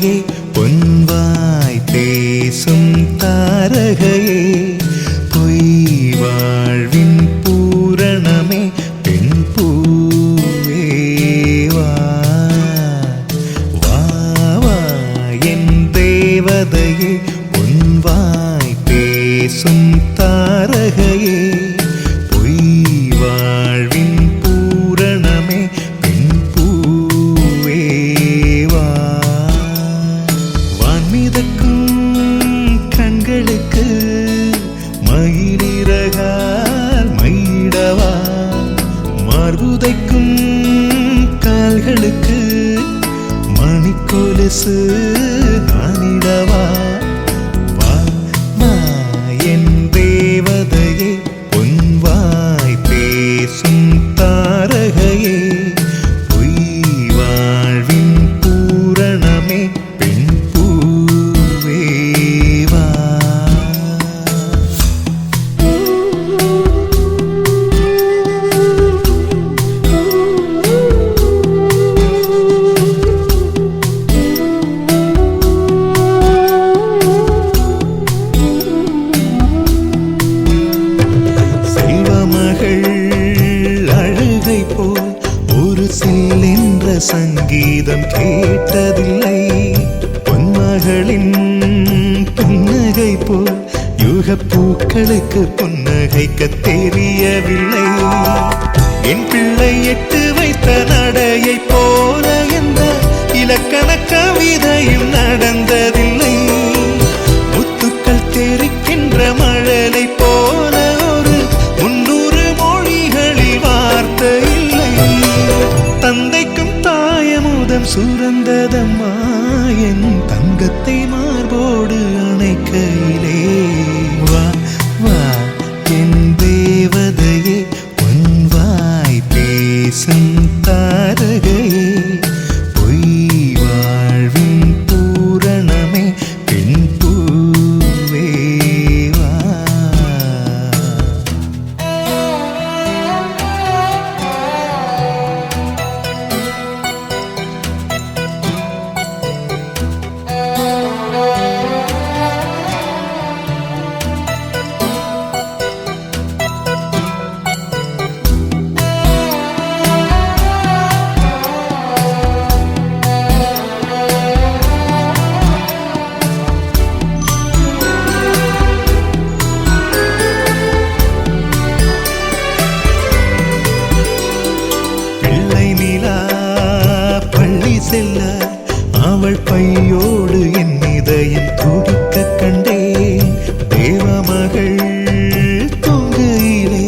தேவதையே பொன்வாய் பேசும் தாரகையே பொய் வாழ்வின் பூரணமே பெண் பூவே வா வா வா என் தேவதையே பொன்வாய் பேசும் தாரகையே பொய் வாழ்வின் பூரணமே பெண் பூவே வா வான்மிதக்கும் கண்களுக்கு மயிலிறகால் மயிடவா மார்புதைக்கும் கால்களுக்கு மணிக்கொலுசு நானிடவா வா வா என் தேவதையே பொன்வாய் பேசும் தாரகையே பொய் வாழ்வின் பூரணமே பெண் பூவே வா அழுகை போல் ஒரு செல்லென்ற சங்கீதம் கேட்டதில்லை பொன்மகளின் புன்னகை போல் யுக பூக்களுக்கு புன்னகைக்க தெரியவில்லை என் பிள்ளை எட்டு வைத்த நடையை போல எந்த இலக்கண கவிதையும் நடந்ததில்லை முத்துக்கள் தெரிக்கின்ற மழலை போல தந்தைக்கும் தாயமுதம் சுரந்ததம்மா என் தங்கத்தை மார்போடு அணைக்கையிலே வா வா என் தேவதையே பொன்வாய் பேசும் தாரகையே பொய் வாழ்வின் பூரணமே பெண் பூவே வா செல்ல அவள் பையோடு என் இதயம் துடிக்க கண்டேன் தேவமகள் தொங்குயிலே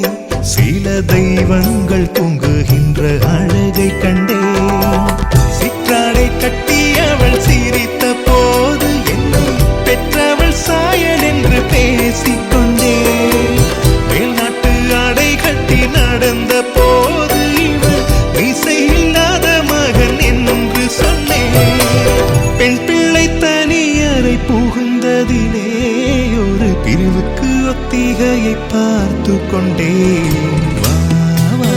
சில தெய்வங்கள் தொங்குகின்ற அழகை கண்டேன் சிற்றாடை கட்டி அவள் சிரித்த போது என்னை பெற்றவள் சாயல் என்று பேசிக்கொண்டேன் மேல்நாட்டு ஆடை கட்டி நடந்த போது இவள் இசை இல்லாத மகன் என்று சொன்னேன் பெண் பிள்ளை தனியறை புகுந்ததிலே ஒரு பிரிவுக்கு ஒத்திகையை பார்த்து கொண்டேன் வா வா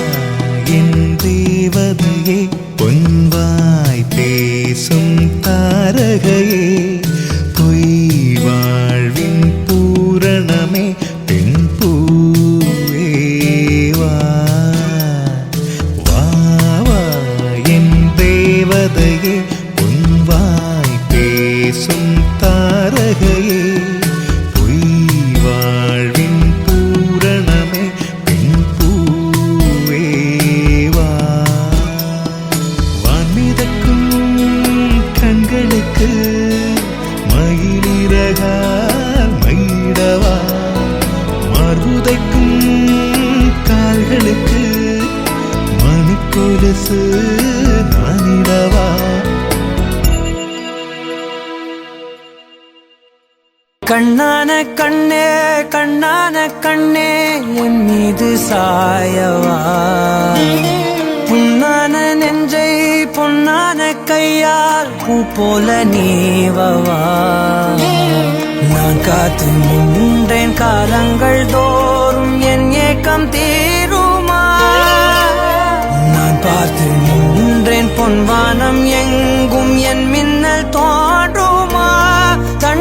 என் தேவதையே பொன்வாய் பேசும் தாரகையே பொய் வாழ்வின் பூரணமே பெண் பூவே வா வா வா என் தேவதையே பொன்வாய் பேசும் தாரகையே பொய் வாழ்வின் பூரணமே பெண் பூவே வா வான்மிதக்கும் கண்களுக்கு மயிலிறகால் மயிடவா மார்புதைக்கும் கால்களுக்கு மணிக்கொலுசு நானிடவா கண்ணான கண்ணே கண்ணான கண்ணே என் மீது சாயவா புண்ணான நெஞ்சை பொன்னான கையால் பூ போல நீவவா நான் காத்து நின்றேன் காலங்கள் தோறும் என் ஏக்கம் தீருமா நான் பார்த்து நின்றேன் பொன்வானம் எங்கும் என் மின்னல் தோன்றும்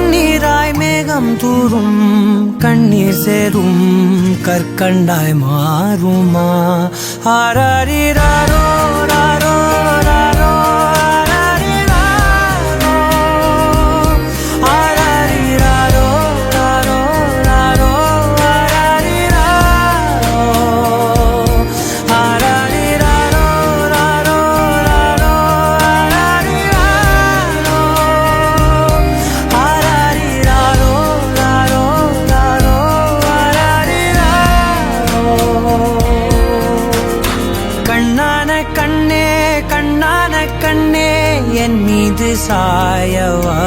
கண்ணீராய் மேகம் தூரும் கண்ணீர் சேரும் கற்கண்டாய் மாறுமா ஆராரிராரோ ராரோ ராரோ ஆராரிராரோ ராரோ ராரோ ஆராரிராரோ ராரோ ராரோ ஆராரிராரோ ராரோ ராரோ கண்ணான கண்ணே கண்ணான கண்ணே என் மீது சாயவா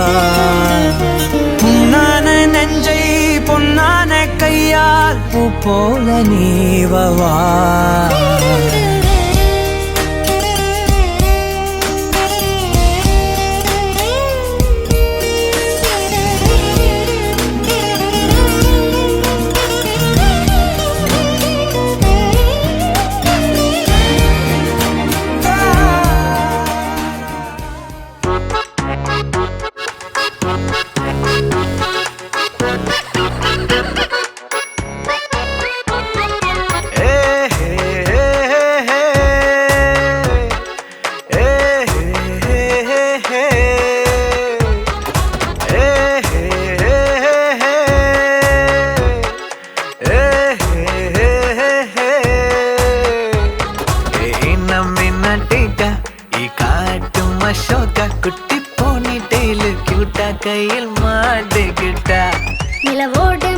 புண்ணான நெஞ்சை பொன்னான கையால் பூ போல நீவவா குட்டி போனி டெய்லு கியூட்டா கையில் மாட்டுக்கிட்டா நிலவோடு